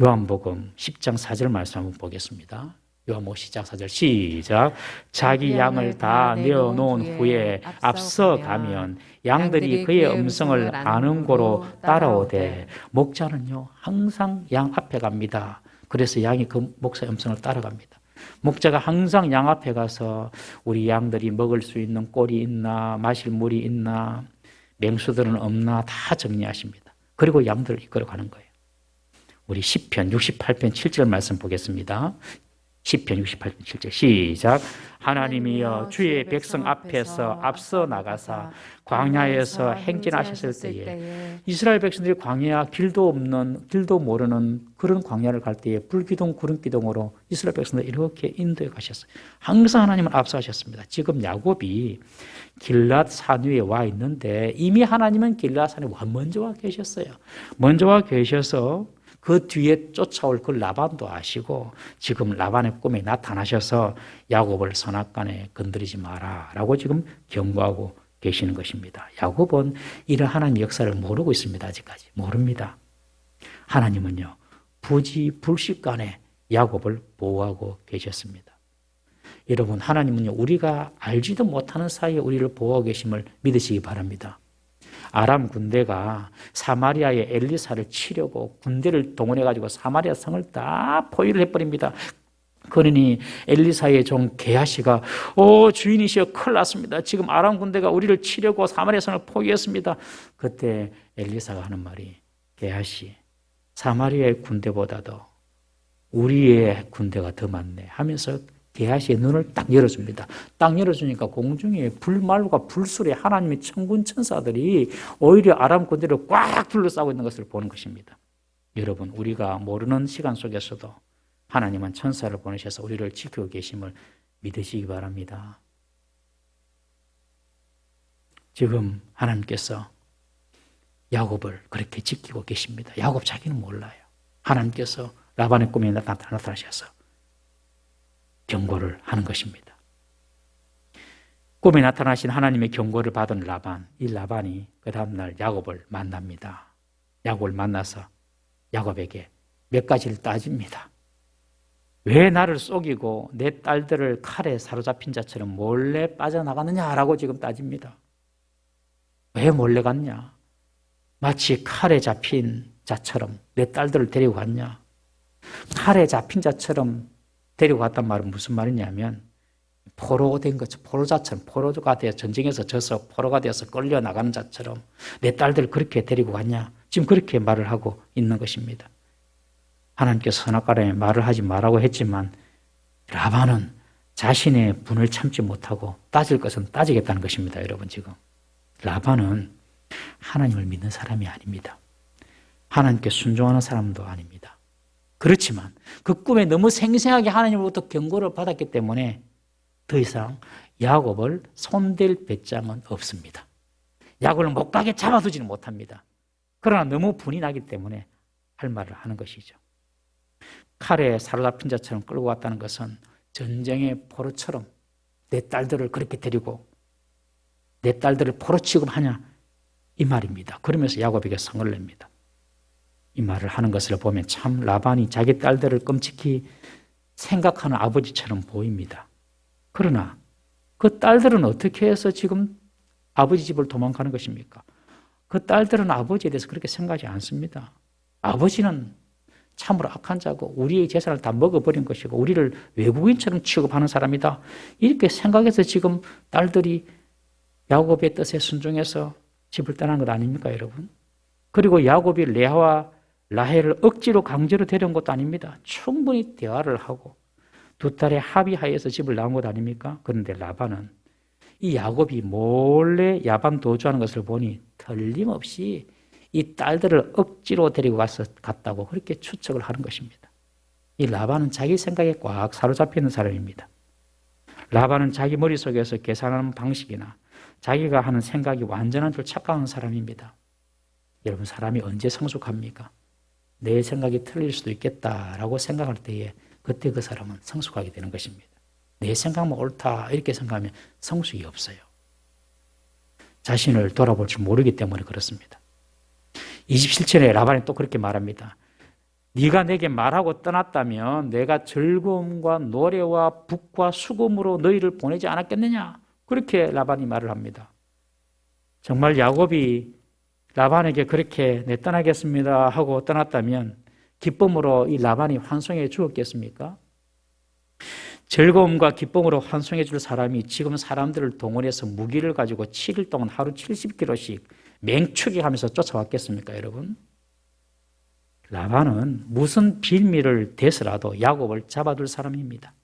요한복음 10장 4절 말씀 한번 보겠습니다. 요한복음 10장 4절 시작. 자기 양을 다 내어놓은 후에 앞서가면 양들이 그의 음성을 아는 고로 따라오되 목자는요 항상 양 앞에 갑니다. 그래서 양이 그 목사의 음성을 따라갑니다. 목자가 항상 양 앞에 가서 우리 양들이 먹을 수 있는 꼴이 있나 마실 물이 있나 맹수들은 없나 다 정리하십니다. 그리고 양들을 이끌어가는 거예요. 우리 시편 68편 7절 말씀 보겠습니다. 시편 68편 7절 시작. 하나님이여 주의 백성 앞에서 앞서 나가사 광야에서 행진하셨을 때에 이스라엘 백성들이 광야 길도 없는 길도 모르는 그런 광야를 갈 때에 불기둥 구름기둥으로 이스라엘 백성들 이렇게 인도해 가셨어요. 항상 하나님은 앞서하셨습니다. 지금 야곱이 길랏 산 위에 와 있는데 이미 하나님은 길랏 산에 먼저 와 계셨어요. 먼저 와 계셔서 그 뒤에 쫓아올 그 라반도 아시고 지금 라반의 꿈에 나타나셔서 야곱을 선악간에 건드리지 마라 라고 지금 경고하고 계시는 것입니다. 야곱은 이런 하나님의 역사를 모르고 있습니다. 아직까지 모릅니다. 하나님은요 부지불식간에 야곱을 보호하고 계셨습니다. 여러분 하나님은요 우리가 알지도 못하는 사이에 우리를 보호하고 계심을 믿으시기 바랍니다. 아람 군대가 사마리아의 엘리사를 치려고 군대를 동원해가지고 사마리아 성을 다 포위를 해버립니다. 그러니 엘리사의 종 게하시가 주인이시여 큰일 났습니다. 지금 아람 군대가 우리를 치려고 사마리아 성을 포위했습니다. 그때 엘리사가 하는 말이 게하시 사마리아의 군대보다도 우리의 군대가 더 많네 하면서 게하시의 눈을 딱 열어줍니다. 딱 열어주니까 공중에 불말과 불술의 하나님의 천군 천사들이 오히려 아람 군대를 꽉 둘러싸고 있는 것을 보는 것입니다. 여러분 우리가 모르는 시간 속에서도 하나님은 천사를 보내셔서 우리를 지키고 계심을 믿으시기 바랍니다. 지금 하나님께서 야곱을 그렇게 지키고 계십니다. 야곱 자기는 몰라요. 하나님께서 라반의 꿈에 나타나셔서 경고를 하는 것입니다. 꿈에 나타나신 하나님의 경고를 받은 라반, 이 라반이 그 다음날 야곱을 만납니다. 야곱을 만나서 야곱에게 몇 가지를 따집니다. 왜 나를 속이고 내 딸들을 칼에 사로잡힌 자처럼 몰래 빠져나가느냐라고 지금 따집니다. 왜 몰래 갔냐? 마치 칼에 잡힌 자처럼 내 딸들을 데리고 갔냐? 칼에 잡힌 자처럼 데리고 갔단 말은 무슨 말이냐면 포로 된 거죠. 포로자처럼 포로가 되어 전쟁에서 져서 포로가 되어서 끌려 나가는 자처럼 내 딸들을 그렇게 데리고 갔냐? 지금 그렇게 말을 하고 있는 것입니다. 하나님께서 선악간에 말을 하지 말라고 했지만 라반은 자신의 분을 참지 못하고 따질 것은 따지겠다는 것입니다. 여러분 지금 라반은 하나님을 믿는 사람이 아닙니다. 하나님께 순종하는 사람도 아닙니다. 그렇지만 그 꿈에 너무 생생하게 하나님으로부터 경고를 받았기 때문에 더 이상 야곱을 손댈 배짱은 없습니다. 야곱을 못 가게 잡아두지는 못합니다. 그러나 너무 분이 나기 때문에 할 말을 하는 것이죠. 칼에 사로잡힌 자처럼 끌고 갔다는 것은 전쟁의 포로처럼 내 딸들을 그렇게 데리고 내 딸들을 포로 취급하냐 이 말입니다. 그러면서 야곱에게 성을 냅니다. 이 말을 하는 것을 보면 참 라반이 자기 딸들을 끔찍히 생각하는 아버지처럼 보입니다. 그러나 그 딸들은 어떻게 해서 지금 아버지 집을 도망가는 것입니까? 그 딸들은 아버지에 대해서 그렇게 생각하지 않습니다. 아버지는 참으로 악한 자고 우리의 재산을 다 먹어버린 것이고 우리를 외국인처럼 취급하는 사람이다. 이렇게 생각해서 지금 딸들이 야곱의 뜻에 순종해서 집을 떠난 것 아닙니까, 여러분? 그리고 야곱이 레아와 라헬을 억지로 강제로 데려온 것도 아닙니다. 충분히 대화를 하고 두 딸의 합의하에서 집을 나온 것 아닙니까? 그런데 라반은 이 야곱이 몰래 야반 도주하는 것을 보니 틀림없이 이 딸들을 억지로 데리고 갔다고 그렇게 추측을 하는 것입니다. 이 라반은 자기 생각에 꽉 사로잡혀 있는 사람입니다. 라반은 자기 머릿속에서 계산하는 방식이나 자기가 하는 생각이 완전한 줄 착각하는 사람입니다. 여러분 사람이 언제 성숙합니까? 내 생각이 틀릴 수도 있겠다라고 생각할 때에 그때 그 사람은 성숙하게 되는 것입니다. 내 생각만 옳다 이렇게 생각하면 성숙이 없어요. 자신을 돌아볼 줄 모르기 때문에 그렇습니다. 27절에 라반이 또 그렇게 말합니다. 네가 내게 말하고 떠났다면 내가 즐거움과 노래와 북과 수금으로 너희를 보내지 않았겠느냐? 그렇게 라반이 말을 합니다. 정말 야곱이 라반에게 그렇게 내 떠나겠습니다 하고 떠났다면 기쁨으로 이 라반이 환송해 주었겠습니까? 즐거움과 기쁨으로 환송해 줄 사람이 지금 사람들을 동원해서 무기를 가지고 7일 동안 하루 70km씩 맹추격하면서 쫓아왔겠습니까, 여러분? 라반은 무슨 빌미를 대서라도 야곱을 잡아둘 사람입니다.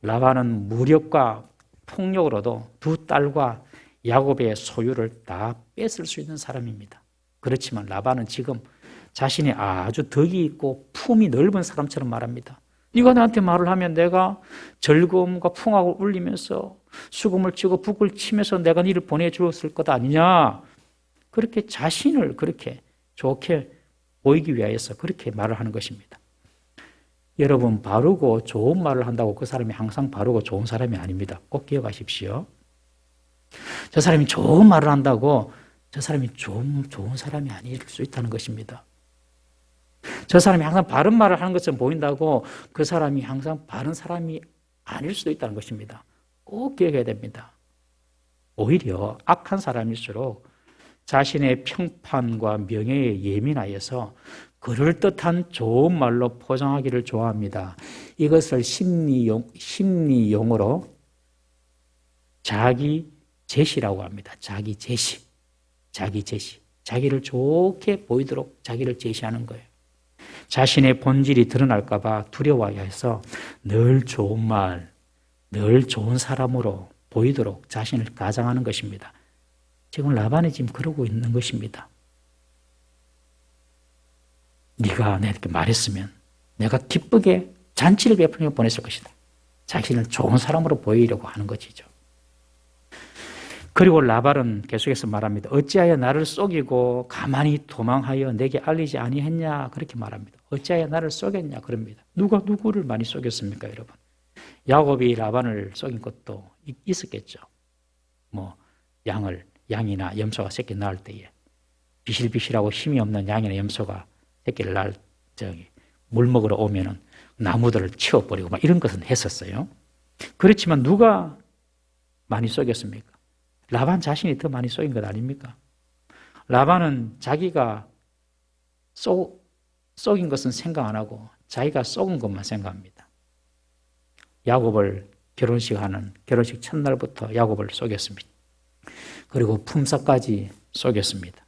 라반은 무력과 폭력으로도 두 딸과 야곱의 소유를 다 뺏을 수 있는 사람입니다. 그렇지만 라반은 지금 자신이 아주 덕이 있고 품이 넓은 사람처럼 말합니다. 네가 나한테 말을 하면 내가 즐거움과 풍악을 울리면서 수금을 치고 북을 치면서 내가 너를 보내주었을 것 아니냐. 그렇게 자신을 그렇게 좋게 보이기 위해서 그렇게 말을 하는 것입니다. 여러분, 바르고 좋은 말을 한다고 그 사람이 항상 바르고 좋은 사람이 아닙니다. 꼭 기억하십시오. 저 사람이 좋은 말을 한다고 저 사람이 좋은 사람이 아닐 수 있다는 것입니다. 저 사람이 항상 바른 말을 하는 것처럼 보인다고 그 사람이 항상 바른 사람이 아닐 수도 있다는 것입니다. 꼭 기억해야 됩니다. 오히려 악한 사람일수록 자신의 평판과 명예에 예민하여서 그럴듯한 좋은 말로 포장하기를 좋아합니다. 이것을 심리용어로 자기 제시라고 합니다. 자기 제시. 자기를 좋게 보이도록 자기를 제시하는 거예요. 자신의 본질이 드러날까 봐 두려워해서 늘 좋은 말, 늘 좋은 사람으로 보이도록 자신을 가장하는 것입니다. 지금 라반이 지금 그러고 있는 것입니다. 네가 내게 말했으면 내가 기쁘게 잔치를 베풀며 보냈을 것이다. 자신을 좋은 사람으로 보이려고 하는 것이죠. 그리고 라반은 계속해서 말합니다. 어찌하여 나를 속이고 가만히 도망하여 내게 알리지 아니했냐 그렇게 말합니다. 어찌하여 나를 속였냐 그럽니다. 누가 누구를 많이 속였습니까, 여러분? 야곱이 라반을 속인 것도 있었겠죠. 양이나 염소가 새끼 낳을 때에 비실비실하고 힘이 없는 양이나 염소가 새끼를 낳을 적에 물 먹으러 오면은 나무들을 치워버리고 막 이런 것은 했었어요. 그렇지만 누가 많이 속였습니까? 라반 자신이 더 많이 속인 것 아닙니까? 라반은 자기가 속인 것은 생각 안 하고 자기가 속은 것만 생각합니다. 야곱을 결혼식 첫날부터 야곱을 속였습니다. 그리고 품삯까지 속였습니다.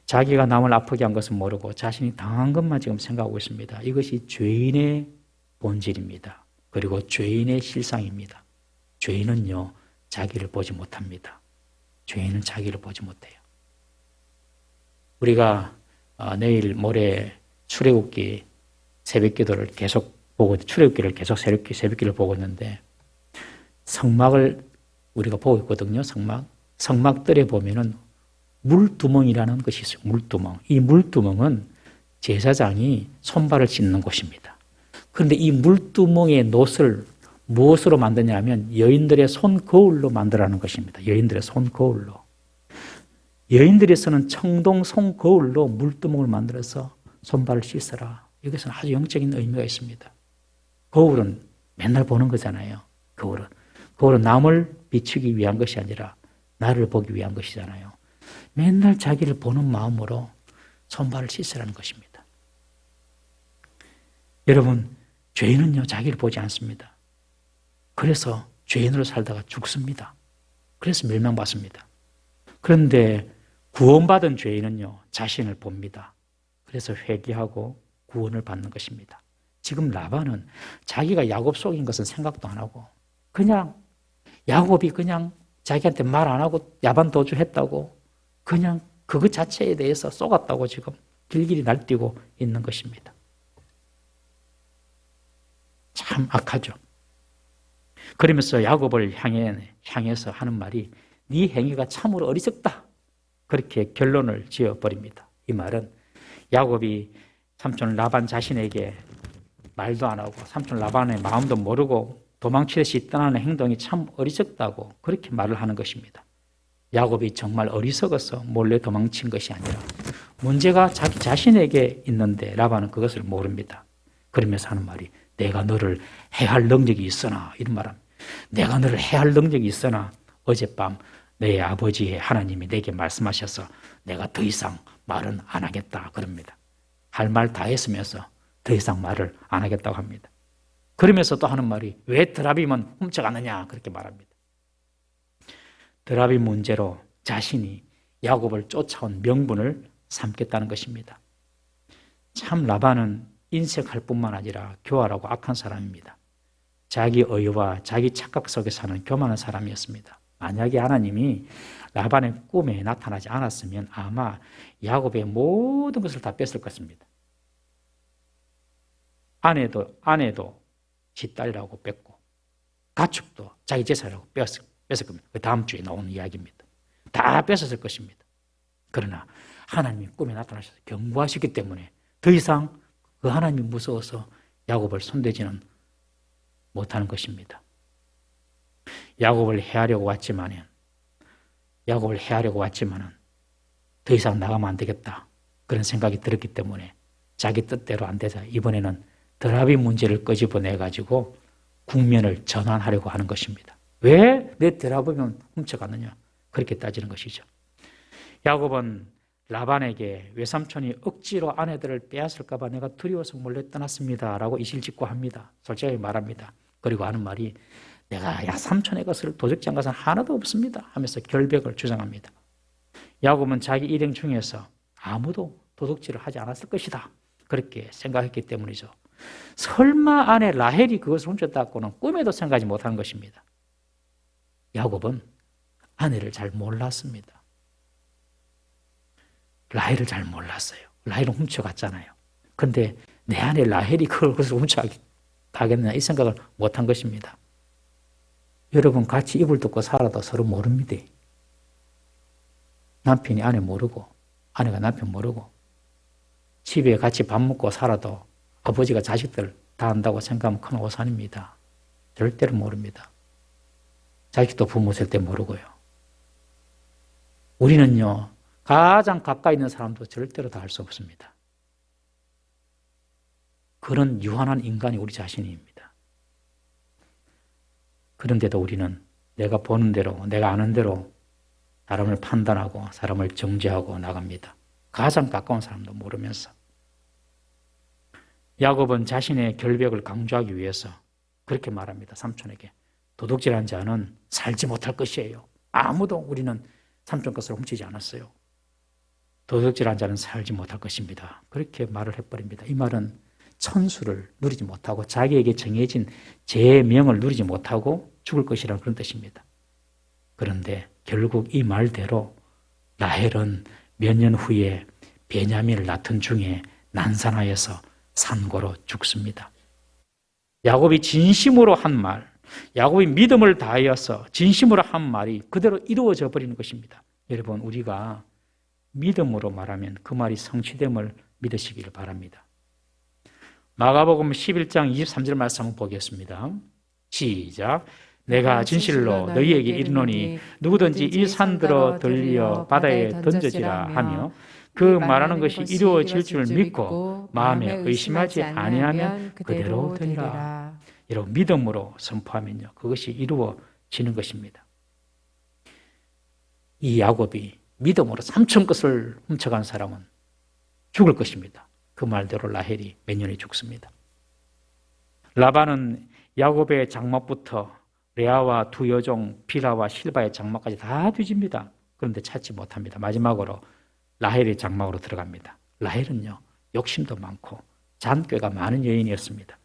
자기가 남을 아프게 한 것은 모르고 자신이 당한 것만 지금 생각하고 있습니다. 이것이 죄인의 본질입니다. 그리고 죄인의 실상입니다. 죄인은요, 자기를 보지 못합니다. 죄인은 자기를 보지 못해요. 우리가 내일 모레 출애굽기 새벽기도를 계속 보고 출애굽기를 계속 새벽기를 보고 있는데 성막을 우리가 보고 있거든요. 성막들에 보면은 물두멍이라는 것이 있어요. 물두멍. 이 물두멍은 제사장이 손발을 씻는 곳입니다. 그런데 이 물두멍의 놋을 무엇으로 만드냐면 여인들의 손거울로 만들라는 것입니다. 여인들의 손거울로. 여인들이 쓰는 청동 손거울로 물두멍을 만들어서 손발을 씻어라. 이것은 아주 영적인 의미가 있습니다. 거울은 맨날 보는 거잖아요. 거울은 남을 비추기 위한 것이 아니라 나를 보기 위한 것이잖아요. 맨날 자기를 보는 마음으로 손발을 씻으라는 것입니다. 여러분, 죄인은요, 자기를 보지 않습니다. 그래서 죄인으로 살다가 죽습니다. 그래서 멸망받습니다. 그런데 구원받은 죄인은요, 자신을 봅니다. 그래서 회개하고 구원을 받는 것입니다. 지금 라반은 자기가 야곱 속인 것은 생각도 안 하고 그냥 야곱이 그냥 자기한테 말 안 하고 야반 도주했다고 그냥 그것 자체에 대해서 속았다고 지금 길길이 날뛰고 있는 것입니다. 참 악하죠. 그러면서 야곱을 향해서 하는 말이 네 행위가 참으로 어리석다. 그렇게 결론을 지어버립니다. 이 말은 야곱이 삼촌 라반 자신에게 말도 안 하고 삼촌 라반의 마음도 모르고 도망치듯이 떠나는 행동이 참 어리석다고 그렇게 말을 하는 것입니다. 야곱이 정말 어리석어서 몰래 도망친 것이 아니라 문제가 자기 자신에게 있는데 라반은 그것을 모릅니다. 그러면서 하는 말이 내가 너를 해할 능력이 있으나 이런 말합니다. 내가 너를 해할 능력이 있으나 어젯밤 내 아버지의 하나님이 내게 말씀하셔서 내가 더 이상 말은 안 하겠다 그럽니다. 할 말 다 했으면서 더 이상 말을 안 하겠다고 합니다. 그러면서 또 하는 말이 왜 드라빔은 훔쳐가느냐 그렇게 말합니다. 드라빔 문제로 자신이 야곱을 쫓아온 명분을 삼겠다는 것입니다. 참 라반은 인색할 뿐만 아니라 교활하고 악한 사람입니다. 자기 의와 자기 착각 속에 사는 교만한 사람이었습니다. 만약에 하나님이 라반의 꿈에 나타나지 않았으면 아마 야곱의 모든 것을 다 뺐을 것입니다. 아내도 지 딸이라고 뺐고 가축도 자기 재산이라고 뺐을 겁니다. 그 다음 주에 나오는 이야기입니다. 다 뺏었을 것입니다. 그러나 하나님이 꿈에 나타나셔서 경고하시기 때문에 더 이상 그 하나님이 무서워서 야곱을 손대지는 못하는 것입니다. 야곱을 해하려고 왔지만은 더 이상 나가면 안 되겠다. 그런 생각이 들었기 때문에 자기 뜻대로 안 되자 이번에는 드라비 문제를 끄집어내가지고 국면을 전환하려고 하는 것입니다. 왜 내 드라비만 훔쳐갔느냐? 그렇게 따지는 것이죠. 야곱은 라반에게 외삼촌이 억지로 아내들을 빼앗을까 봐 내가 두려워서 몰래 떠났습니다 라고 이실직고 합니다. 솔직하게 말합니다. 그리고 하는 말이 내가 삼촌의 것을 도적질한 것은 하나도 없습니다 하면서 결백을 주장합니다. 야곱은 자기 일행 중에서 아무도 도둑질을 하지 않았을 것이다 그렇게 생각했기 때문이죠. 설마 아내 라헬이 그것을 훔쳤다고는 꿈에도 생각하지 못한 것입니다. 야곱은 아내를 잘 몰랐습니다. 라헬을 잘 몰랐어요. 라헬은 훔쳐갔잖아요. 근데 내 아내 라헬이 그것을 훔쳐가겠느냐 이 생각을 못한 것입니다. 여러분 같이 이불 덮고 살아도 서로 모릅니다. 남편이 아내 모르고 아내가 남편 모르고 집에 같이 밥 먹고 살아도 아버지가 자식들 다 안다고 생각하면 큰 오산입니다. 절대로 모릅니다. 자식도 부모 될 때 모르고요. 우리는요 가장 가까이 있는 사람도 절대로 다 알 수 없습니다. 그런 유한한 인간이 우리 자신입니다. 그런데도 우리는 내가 보는 대로 내가 아는 대로 사람을 판단하고 사람을 정죄하고 나갑니다. 가장 가까운 사람도 모르면서. 야곱은 자신의 결백을 강조하기 위해서 그렇게 말합니다. 삼촌에게 도둑질한 자는 살지 못할 것이에요. 아무도 우리는 삼촌 것을 훔치지 않았어요. 도둑질한 자는 살지 못할 것입니다. 그렇게 말을 해버립니다. 이 말은 천수를 누리지 못하고 자기에게 정해진 제명을 누리지 못하고 죽을 것이라는 그런 뜻입니다. 그런데 결국 이 말대로 라헬은 몇 년 후에 베냐민을 낳던 중에 난산하여서 산고로 죽습니다. 야곱이 진심으로 한 말, 야곱이 믿음을 다하여서 진심으로 한 말이 그대로 이루어져 버리는 것입니다. 여러분 우리가 믿음으로 말하면 그 말이 성취됨을 믿으시기를 바랍니다. 마가복음 11장 23절 말씀 한번 보겠습니다. 시작. 내가 진실로 너희에게 이르노니 누구든지 이 산들어 들려 바다에 던져지라 하며 그 말하는 것이 이루어질 줄 믿고 마음에 의심하지 아니하면 그대로 되리라. 여러분 믿음으로 선포하면요 그것이 이루어지는 것입니다. 이 야곱이 믿음으로 삼촌 것을 훔쳐간 사람은 죽을 것입니다. 그 말대로 라헬이 몇 년에 죽습니다. 라반은 야곱의 장막부터 레아와 두 여종 빌하와 실바의 장막까지 다 뒤집니다. 그런데 찾지 못합니다. 마지막으로 라헬의 장막으로 들어갑니다. 라헬은요 욕심도 많고 잔꾀가 많은 여인이었습니다.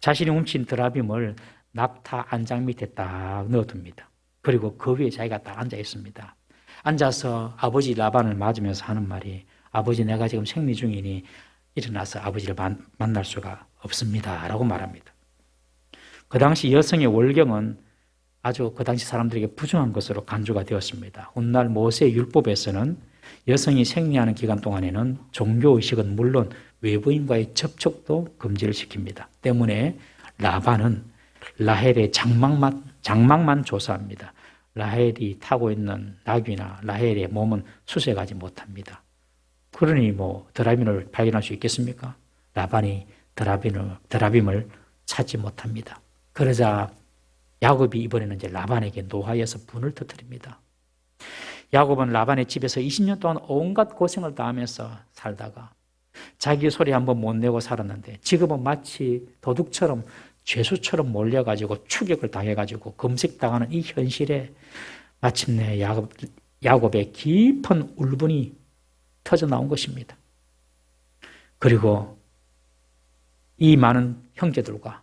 자신이 훔친 드라빔을 낙타 안장 밑에 딱 넣어둡니다. 그리고 그 위에 자기가 딱 앉아 있습니다. 앉아서 아버지 라반을 맞으면서 하는 말이 아버지 내가 지금 생리 중이니 일어나서 아버지를 만날 수가 없습니다 라고 말합니다. 그 당시 여성의 월경은 아주 그 당시 사람들에게 부정한 것으로 간주가 되었습니다. 훗날 모세 율법에서는 여성이 생리하는 기간 동안에는 종교의식은 물론 외부인과의 접촉도 금지를 시킵니다. 때문에 라반은 라헬의 장막만 조사합니다. 라헬이 타고 있는 나귀나 라헬의 몸은 수색하지 못합니다. 그러니 드라빔을 발견할 수 있겠습니까? 라반이 드라빔을 찾지 못합니다. 그러자 야곱이 이번에는 이제 라반에게 노하여서 분을 터뜨립니다. 야곱은 라반의 집에서 20년 동안 온갖 고생을 다하면서 살다가 자기 소리 한번 못 내고 살았는데 지금은 마치 도둑처럼 죄수처럼 몰려가지고 추격을 당해가지고 검색당하는 이 현실에 마침내 야곱의 깊은 울분이 터져 나온 것입니다. 그리고 이 많은 형제들과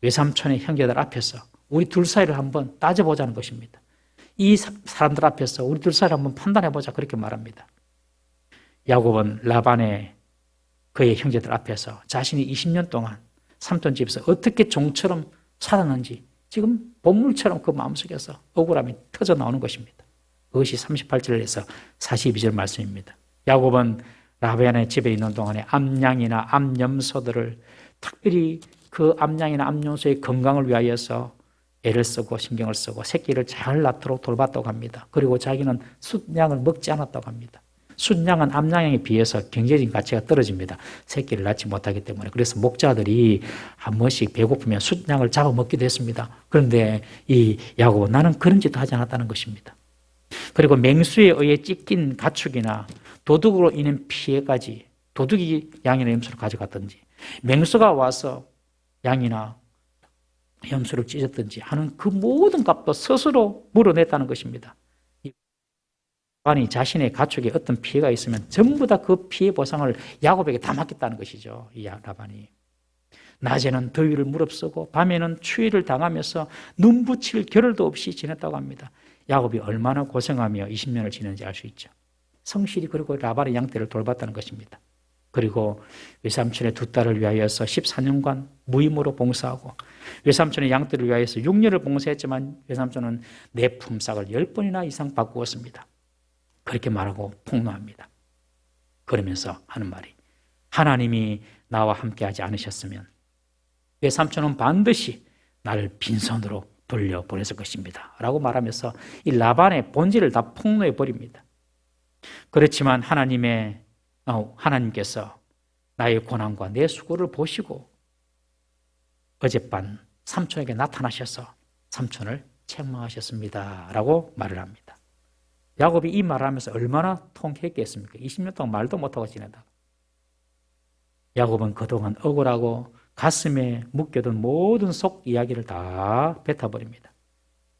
외삼촌의 형제들 앞에서 우리 둘 사이를 한번 따져보자는 것입니다. 이 사람들 앞에서 우리 둘 사이를 한번 판단해보자 그렇게 말합니다. 야곱은 라반의 그의 형제들 앞에서 자신이 20년 동안 삼촌 집에서 어떻게 종처럼 살았는지 지금 본물처럼 그 마음속에서 억울함이 터져 나오는 것입니다. 그것이 38절에서 42절 말씀입니다. 야곱은 라반의 집에 있는 동안에 암양이나 암염소들을 특별히 그 암양이나 암염소의 건강을 위하여서 애를 쓰고 신경을 쓰고 새끼를 잘 낳도록 돌봤다고 합니다. 그리고 자기는 숫양을 먹지 않았다고 합니다. 숫양은 암양에 비해서 경제적인 가치가 떨어집니다. 새끼를 낳지 못하기 때문에. 그래서 목자들이 한 번씩 배고프면 숫양을 잡아먹기도 했습니다. 그런데 이 야곱은 나는 그런 짓도 하지 않았다는 것입니다. 그리고 맹수에 의해 찢긴 가축이나 도둑으로 인한 피해까지 도둑이 양이나 염소를 가져갔든지 맹수가 와서 양이나 염소를 찢었든지 하는 그 모든 값도 스스로 물어냈다는 것입니다. 라반이 자신의 가축에 어떤 피해가 있으면 전부 다 그 피해 보상을 야곱에게 다 맡겼다는 것이죠. 이 라반이. 낮에는 더위를 무릅쓰고 밤에는 추위를 당하면서 눈붙일 겨를도 없이 지냈다고 합니다. 야곱이 얼마나 고생하며 20년을 지냈는지 알 수 있죠. 성실히 그리고 라반의 양떼를 돌봤다는 것입니다. 그리고 외삼촌의 두 딸을 위하여서 14년간 무임으로 봉사하고 외삼촌의 양떼를 위하여서 6년을 봉사했지만 외삼촌은 내 품삯을 10번이나 이상 바꾸었습니다. 그렇게 말하고 폭로합니다. 그러면서 하는 말이 하나님이 나와 함께하지 않으셨으면 외삼촌은 반드시 나를 빈손으로 돌려보냈을 것입니다. 라고 말하면서 이 라반의 본질을 다 폭로해 버립니다. 그렇지만 하나님께서 나의 고난과 내 수고를 보시고 어젯밤 삼촌에게 나타나셔서 삼촌을 책망하셨습니다. 라고 말을 합니다. 야곱이 이 말을 하면서 얼마나 통쾌했겠습니까? 20년 동안 말도 못하고 지내다가. 야곱은 그동안 억울하고 가슴에 묶여둔 모든 속 이야기를 다 뱉어버립니다.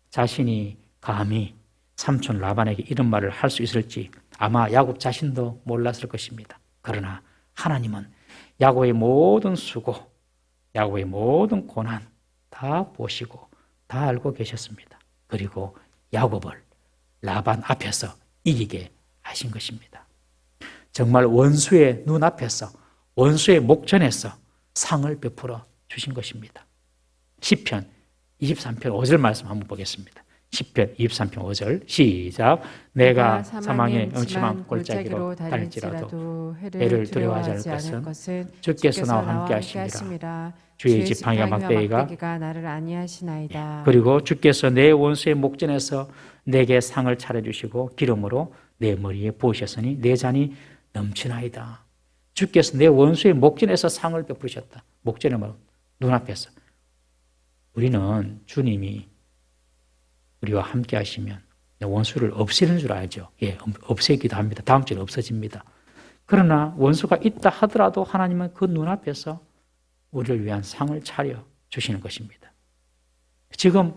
자신이 감히 삼촌 라반에게 이런 말을 할 수 있을지 아마 야곱 자신도 몰랐을 것입니다. 그러나 하나님은 야곱의 모든 수고, 야곱의 모든 고난 다 보시고 다 알고 계셨습니다. 그리고 야곱을 라반 앞에서 이기게 하신 것입니다. 정말 원수의 눈앞에서 원수의 목전에서 상을 베풀어 주신 것입니다. 시편 23편 5절 말씀 한번 보겠습니다. 시편 23편 5절 시작. 내가 사망의 음침한 골짜기로 달릴지라도 해를 두려워하지 않을 것은 주께서 나와 함께 하시니라. 주의 지팡이와 막대기가 나를 안위하시나이다. 그리고 주께서 내 원수의 목전에서 내게 상을 차려주시고 기름으로 내 머리에 부으셨으니 내 잔이 넘치나이다. 주께서 내 원수의 목전에서 상을 베푸셨다. 목전에 뭐 눈앞에서. 우리는 주님이 우리와 함께 하시면 원수를 없애는 줄 알죠. 예, 없애기도 합니다. 다음 주에 없어집니다. 그러나 원수가 있다 하더라도 하나님은 그 눈앞에서 우리를 위한 상을 차려 주시는 것입니다. 지금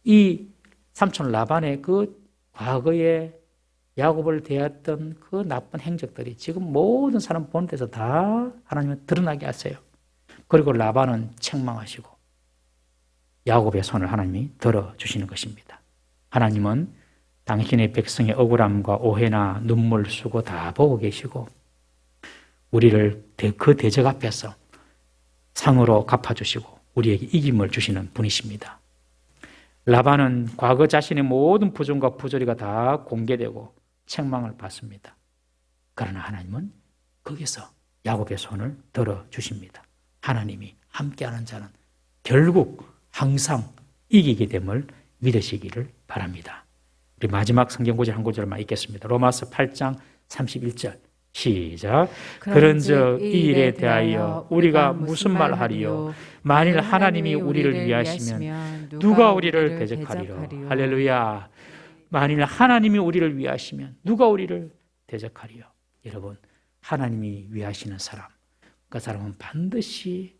이 삼촌 라반의 그 과거에 야곱을 대했던 그 나쁜 행적들이 지금 모든 사람 보는 데서 다 하나님은 드러나게 하세요. 그리고 라반은 책망하시고 야곱의 손을 하나님이 들어주시는 것입니다. 하나님은 당신의 백성의 억울함과 오해나 눈물 수고 다 보고 계시고 우리를 그 대적 앞에서 상으로 갚아주시고 우리에게 이김을 주시는 분이십니다. 라반은 과거 자신의 모든 부정과 부조리가 다 공개되고 책망을 받습니다. 그러나 하나님은 거기서 야곱의 손을 들어주십니다. 하나님이 함께하는 자는 결국 항상 이기게 됨을 믿으시기를 바랍니다. 우리 마지막 성경 구절 한 구절만 읽겠습니다. 로마서 8장 31절 시작. 그런즉 이 일에 대하여 우리가 무슨 말하리요? 만일 하나님이 우리를 위하시면 누가 우리를 대적하리요? 할렐루야. 만일 하나님이 우리를 위하시면 누가 우리를 대적하리요? 여러분, 하나님이 위하시는 사람, 그 사람은 반드시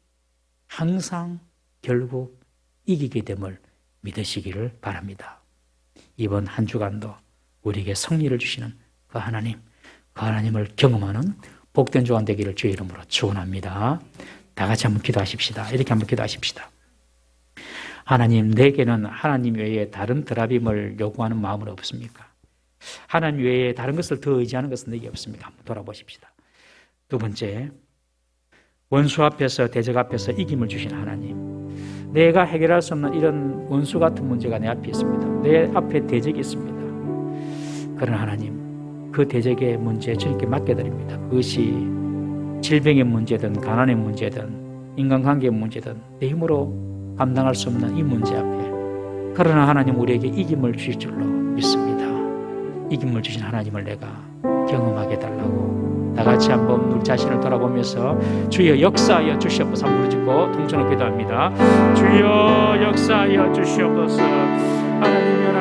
항상 결국 이기게 됨을 믿으시기를 바랍니다. 이번 한 주간도 우리에게 승리를 주시는 그 하나님, 그 하나님을 경험하는 복된 주간 되기를 주의 이름으로 축원합니다. 다 같이 한번 기도하십시다. 이렇게 한번 기도하십시다. 하나님, 내게는 하나님 외에 다른 드라빔을 요구하는 마음은 없습니까? 하나님 외에 다른 것을 더 의지하는 것은 내게 없습니까? 한번 돌아보십시다. 두 번째, 원수 앞에서, 대적 앞에서 이김을 주신 하나님. 내가 해결할 수 없는 이런 원수 같은 문제가 내 앞에 있습니다. 내 앞에 대적이 있습니다. 그러나 하나님, 그 대적의 문제 주님께 맡겨드립니다. 그것이 질병의 문제든 가난의 문제든 인간관계의 문제든 내 힘으로 감당할 수 없는 이 문제 앞에, 그러나 하나님 우리에게 이김을 주실 줄로 믿습니다. 이김을 주신 하나님을 내가 경험하게 해달라고 다 같이 한번 우리 자신을 돌아보면서 주여 역사하여 주시옵소서 한번 부르짖고 통성으로 기도합니다. 주여 역사하여 주시옵소서. 하나님